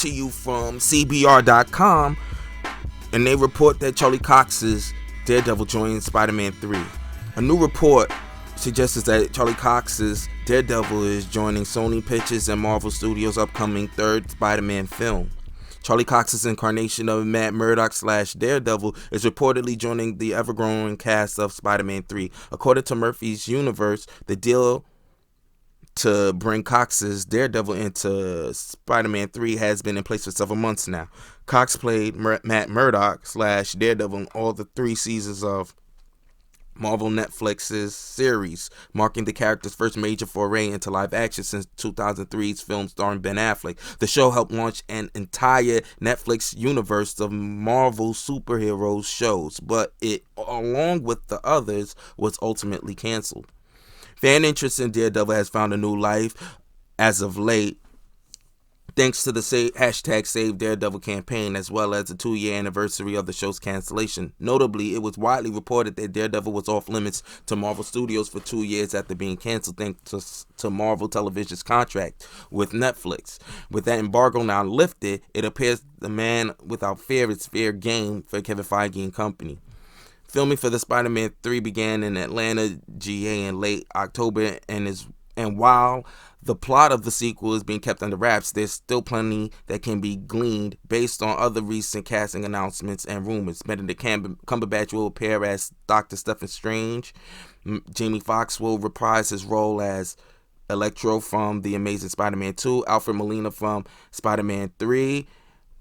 to you from CBR.com, and they report that Charlie Cox's Daredevil joins Spider-Man 3. A new report suggests that Charlie Cox's Daredevil is joining Sony Pictures and Marvel Studios' upcoming third Spider-Man film. Charlie Cox's incarnation of Matt Murdock / Daredevil is reportedly joining the ever-growing cast of Spider-Man 3. According to Murphy's Universe, the deal to bring Cox's Daredevil into Spider-Man 3 has been in place for several months now. Cox played Matt Murdock / Daredevil in all the 3 seasons of Marvel Netflix's series, marking the character's first major foray into live action since 2003's film starring Ben Affleck. The show helped launch an entire Netflix universe of Marvel superheroes shows, but it, along with the others, was ultimately canceled. Fan interest in Daredevil has found a new life as of late, thanks to the hashtag Save Daredevil campaign, as well as the 2-year anniversary of the show's cancellation. Notably, it was widely reported that Daredevil was off limits to Marvel Studios for 2 years after being canceled thanks to Marvel Television's contract with Netflix. With that embargo now lifted, it appears the man without fear is fair game for Kevin Feige and company. Filming for the Spider-Man 3 began in Atlanta, GA in late October, and while the plot of the sequel is being kept under wraps, there's still plenty that can be gleaned based on other recent casting announcements and rumors. Benedict Cumberbatch will appear as Dr. Stephen Strange. Jamie Foxx will reprise his role as Electro from The Amazing Spider-Man 2. Alfred Molina from Spider-Man 3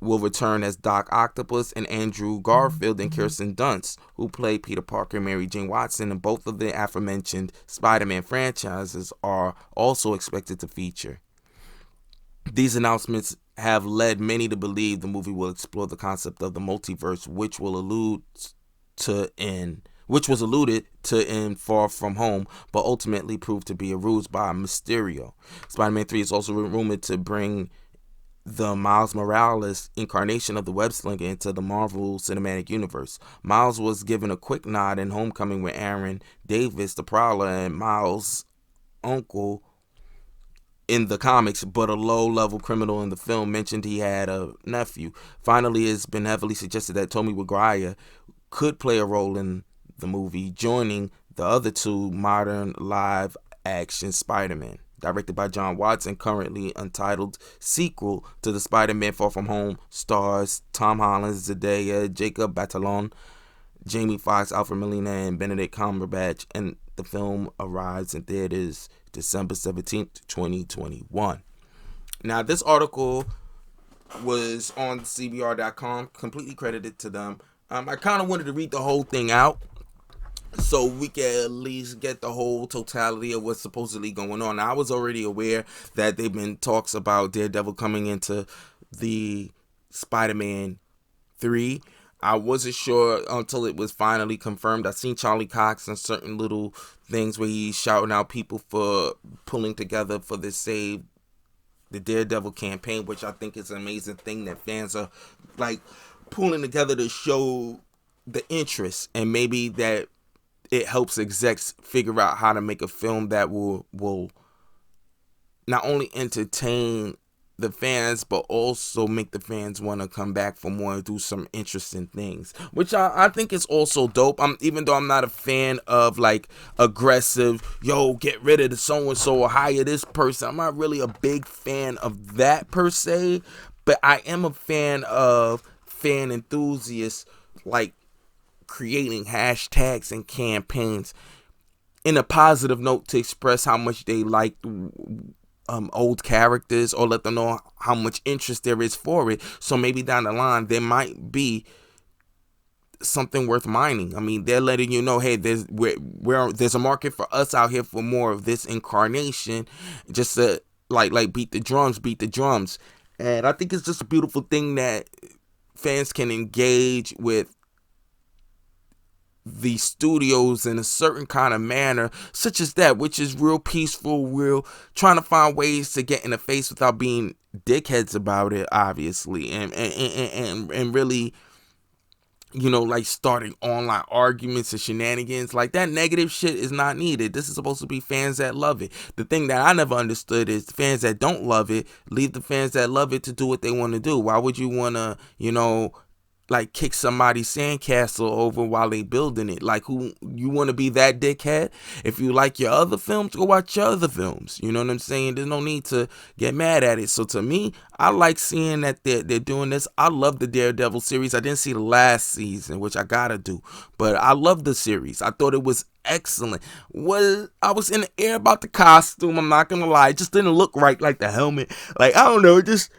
will return as Doc Octopus, and Andrew Garfield and Kirsten Dunst, who play Peter Parker and Mary Jane Watson in both of the aforementioned Spider-Man franchises, are also expected to feature. These announcements have led many to believe the movie will explore the concept of the multiverse, which was alluded to in Far From Home, but ultimately proved to be a ruse by Mysterio. Spider-Man 3 is also rumored to bring the Miles Morales incarnation of the web-slinger into the Marvel Cinematic Universe. Miles was given a quick nod in Homecoming with Aaron Davis, the Prowler, and Miles' uncle in the comics, but a low-level criminal in the film mentioned he had a nephew. Finally, it's been heavily suggested that Tobey Maguire could play a role in the movie, joining the other 2 modern live-action Spider-Man. Directed by John Watson, currently untitled sequel to the Spider-Man Far From Home stars Tom Holland, Zendaya, Jacob Batalon, Jamie Foxx, Alfred Molina, and Benedict Cumberbatch, and the film arrives in theaters December 17th, 2021. Now, this article was on CBR.com, completely credited to them. I kind of wanted to read the whole thing out, so we can at least get the whole totality of what's supposedly going on. Now, I was already aware that there've been talks about Daredevil coming into the Spider-Man 3. I wasn't sure until it was finally confirmed. I seen Charlie Cox and certain little things where he's shouting out people for pulling together for the Save the Daredevil campaign, which I think is an amazing thing that fans are like pulling together to show the interest, and maybe that it helps execs figure out how to make a film that will not only entertain the fans, but also make the fans want to come back for more and do some interesting things, which I think is also dope. Even though I'm not a fan of like aggressive, get rid of the so-and-so or hire this person, I'm not really a big fan of that per se, but I am a fan of fan enthusiasts like creating hashtags and campaigns in a positive note to express how much they like old characters, or let them know how much interest there is for it. So maybe down the line there might be something worth mining. I mean, they're letting you know, hey, there's a market for us out here for more of this incarnation. Just to like beat the drums. And I think it's just a beautiful thing that fans can engage with the studios in a certain kind of manner, such as that, which is real peaceful, real trying to find ways to get in the face without being dickheads about it, obviously, and really like starting online arguments and shenanigans. Like, that negative shit is not needed. This is supposed to be fans that love it. The thing that I never understood is fans that don't love it, leave the fans that love it to do what they want to do. Why would you want to, like, kick somebody's sandcastle over while they building it? Like, who you want to be that dickhead? If you like your other films, go watch your other films. You know what I'm saying? There's no need to get mad at it. So to me, I like seeing that they're doing this. I love the Daredevil series. I didn't see the last season, which I gotta do, but I love the series. I thought it was excellent. I was in the air about the costume. I'm not gonna lie, it just didn't look right, like the helmet. Like, I don't know, it just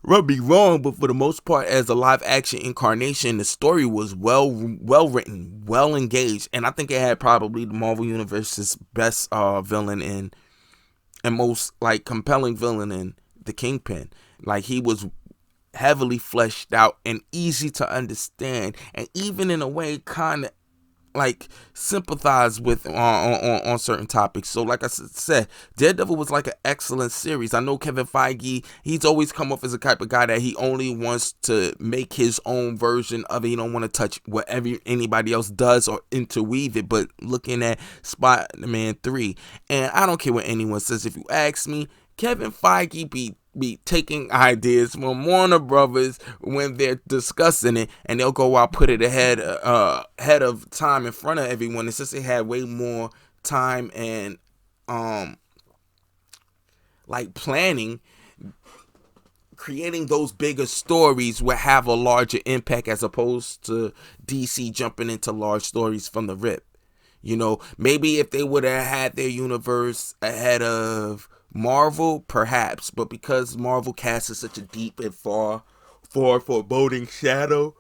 rub me wrong, but for the most part, as a live action incarnation, the story was well written, well engaged, and I think it had probably the Marvel Universe's best villain and most like compelling villain in the Kingpin. Like, he was heavily fleshed out and easy to understand, and even in a way kind of like sympathize with on certain topics. So like I said, Daredevil was like an excellent series. I know Kevin Feige, he's always come off as a type of guy that he only wants to make his own version of it. He don't want to touch whatever anybody else does or interweave it. But looking at Spider-Man 3, and I don't care what anyone says, if you ask me, Kevin Feige be taking ideas from Warner Brothers when they're discussing it, and they'll go out, put it ahead of time in front of everyone. It's just they had way more time and like planning. Creating those bigger stories will have a larger impact as opposed to DC jumping into large stories from the rip. Maybe if they would have had their universe ahead of Marvel, perhaps, but because Marvel casts such a deep and far foreboding shadow,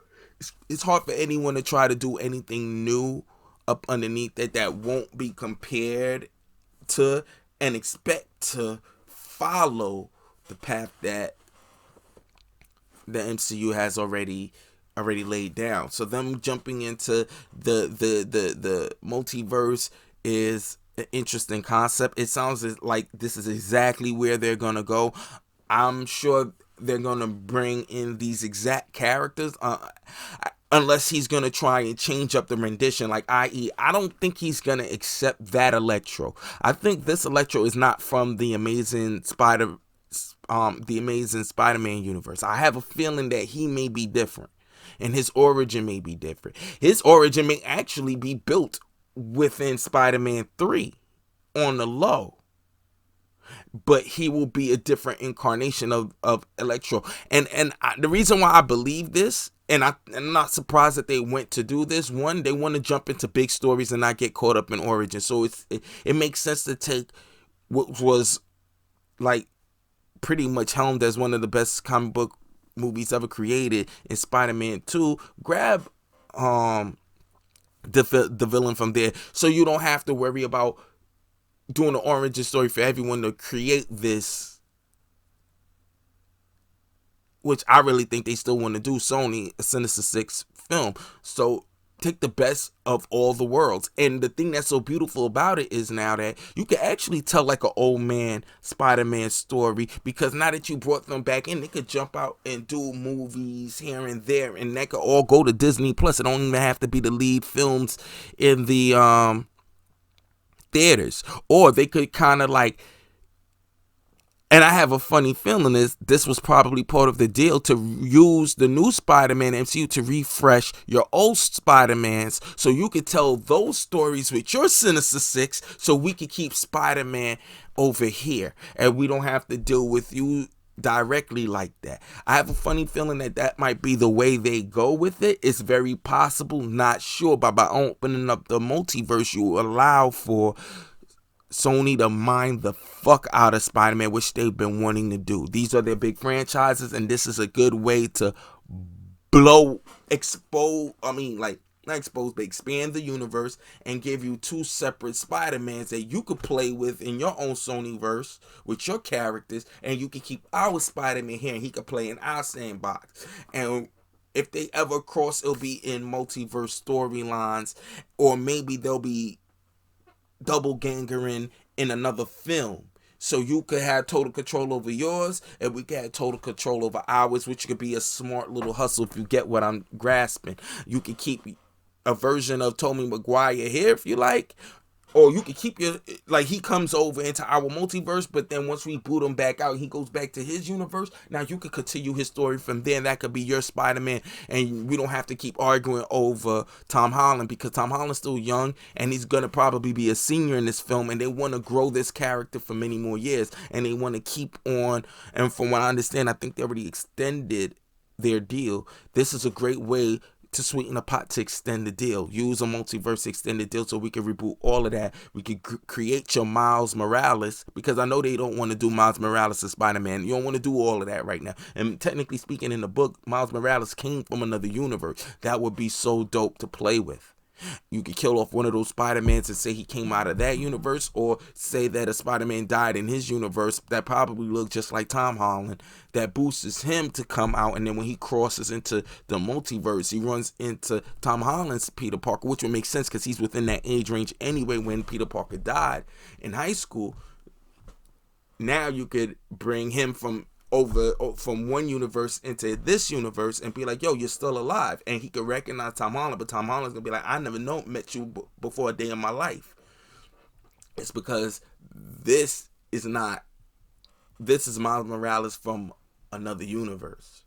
it's hard for anyone to try to do anything new up underneath it that won't be compared to and expect to follow the path that the MCU has already laid down. So them jumping into the multiverse is an interesting concept. It sounds like this is exactly where they're gonna go. I'm sure they're gonna bring in these exact characters, unless he's gonna try and change up the rendition. Like, i.e., I don't think he's gonna accept that Electro. I think this Electro is not from the Amazing Spider-Man universe. I have a feeling that he may be different, and his origin may be different. His origin may actually be built within Spider-Man 3 on the low, but he will be a different incarnation of Electro. And the reason why I believe this, and I'm not surprised that they went to do this, one, they want to jump into big stories and not get caught up in origin. So it makes sense to take what was like pretty much helmed as one of the best comic book movies ever created in Spider-Man 2, grab the villain from there, so you don't have to worry about doing an origin story for everyone to create this, which I really think they still want to do. Sony, a Sinister Six film. So take the best of all the worlds. And the thing that's so beautiful about it is now that you can actually tell like an old man Spider-Man story, because now that you brought them back in, they could jump out and do movies here and there, and that could all go to Disney Plus. It don't even have to be the lead films in the theaters. Or they could kind of like, and I have a funny feeling this was probably part of the deal, to use the new Spider-Man MCU to refresh your old Spider-Mans, so you could tell those stories with your Sinister Six, so we could keep Spider-Man over here, and we don't have to deal with you directly like that. I have a funny feeling that might be the way they go with it. It's very possible, not sure, but by opening up the multiverse, you allow for Sony to mine the fuck out of Spider-Man, which they've been wanting to do. These are their big franchises, and this is a good way to expand the universe and give you two separate Spider-Mans that you could play with in your own Sonyverse with your characters, and you can keep our Spider-Man here and he could play in our sandbox. And if they ever cross, it'll be in multiverse storylines, or maybe they'll be double gangering in another film. So you could have total control over yours, and we could have total control over ours, which could be a smart little hustle if you get what I'm grasping. You could keep a version of Tobey Maguire here if you like, or you could keep your, like, he comes over into our multiverse, but then once we boot him back out, he goes back to his universe. Now you could continue his story from there. That could be your Spider-Man, and we don't have to keep arguing over Tom Holland, because Tom Holland's still young and he's gonna probably be a senior in this film, and they want to grow this character for many more years, and they want to keep on. And from what I understand, I think they already extended their deal. This is a great way to sweeten the pot to extend the deal. Use a multiverse extended deal so we can reboot all of that. We could create your Miles Morales, because I know they don't want to do Miles Morales as Spider-Man. You don't want to do all of that right now. And technically speaking, in the book, Miles Morales came from another universe. That would be so dope to play with. You could kill off one of those Spider-Mans and say he came out of that universe, or say that a Spider-Man died in his universe that probably looked just like Tom Holland. That boosts him to come out, and then when he crosses into the multiverse, he runs into Tom Holland's Peter Parker, which would make sense because he's within that age range anyway when Peter Parker died in high school. Now you could bring him from one universe into this universe and be like, yo, you're still alive, and he could recognize Tom Holland, but Tom Holland's gonna be like, I never met you before a day in my life. It's because this is Miles Morales from another universe.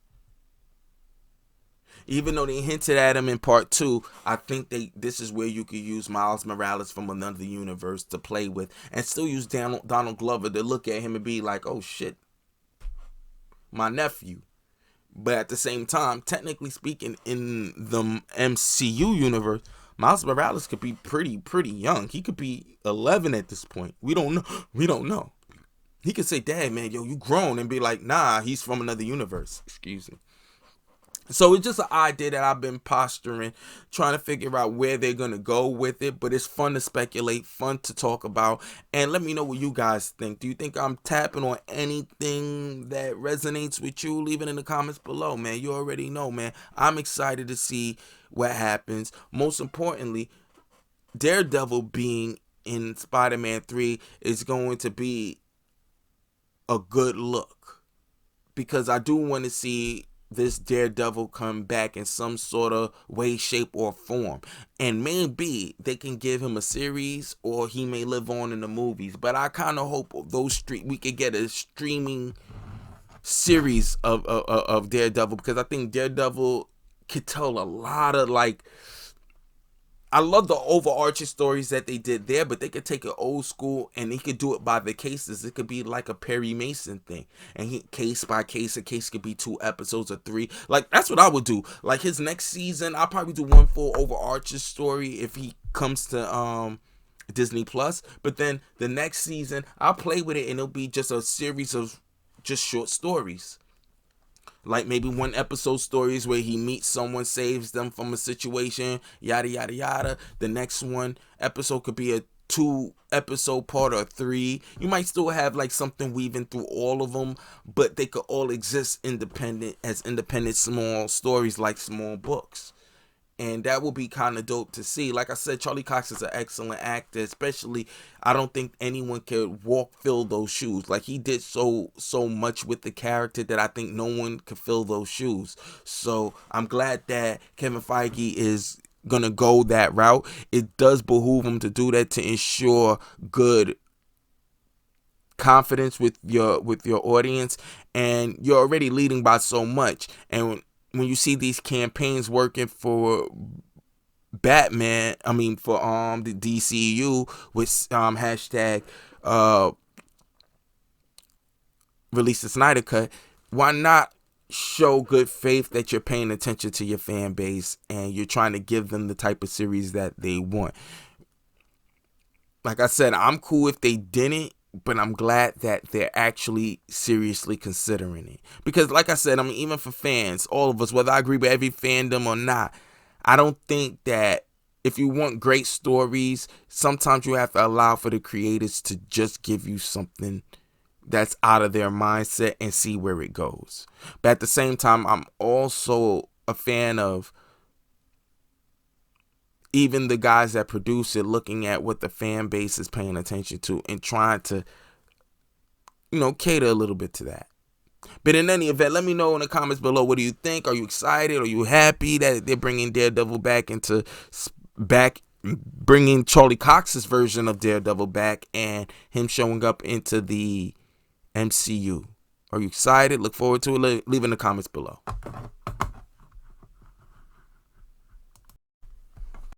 Even though they hinted at him in part 2, I think this is where you could use Miles Morales from another universe to play with, and still use Donald Glover to look at him and be like, oh shit, my nephew. But at the same time, technically speaking, in the MCU universe, Miles Morales could be pretty young. He could be 11 at this point. We don't know. He could say, Dad, man, yo, you grown, and be like, nah, he's from another universe. Excuse me. So it's just an idea that I've been posturing, trying to figure out where they're going to go with it. But it's fun to speculate, fun to talk about. And let me know what you guys think. Do you think I'm tapping on anything that resonates with you? Leave it in the comments below, man. You already know, man. I'm excited to see what happens. Most importantly, Daredevil being in Spider-Man 3 is going to be a good look, because I do want to see this Daredevil come back in some sort of way, shape, or form. And maybe they can give him a series, or he may live on in the movies. But I kind of hope we could get a streaming series of Daredevil, because I think Daredevil could tell a lot of, like, I love the overarching stories that they did there, but they could take it old school and they could do it by the cases. It could be like a Perry Mason thing, and case by case, a case could be 2 episodes or 3. Like, that's what I would do. Like, his next season, I'll probably do one full overarching story if he comes to Disney Plus. But then the next season, I'll play with it, and it'll be just a series of just short stories. Like maybe 1 episode stories where he meets someone, saves them from a situation, yada yada yada. The next episode could be a 2 episode part, or 3. You might still have like something weaving through all of them, but they could all exist independent small stories, like small books. And that will be kind of dope to see. Like I said, Charlie Cox is an excellent actor. Especially, I don't think anyone could fill those shoes. Like, he did so much with the character that I think no one could fill those shoes. So I'm glad that Kevin Feige is gonna go that route. It does behoove him to do that, to ensure good confidence with your audience. And you're already leading by so much. And when you see these campaigns working for Batman, for the DCU with hashtag release the Snyder Cut, why not show good faith that you're paying attention to your fan base and you're trying to give them the type of series that they want? Like I said, I'm cool if they didn't, but I'm glad that they're actually seriously considering it. Because like I said, even for fans, all of us, whether I agree with every fandom or not, I don't think that if you want great stories, sometimes you have to allow for the creators to just give you something that's out of their mindset and see where it goes. But at the same time, I'm also a fan of even the guys that produce it looking at what the fan base is paying attention to and trying to cater a little bit to that. But in any event, let me know in the comments below. What do you think? Are you excited? Are you happy that they're bringing Daredevil bringing Charlie Cox's version of Daredevil back and him showing up into the MCU? Are you excited? Look forward to it. Leave in the comments below.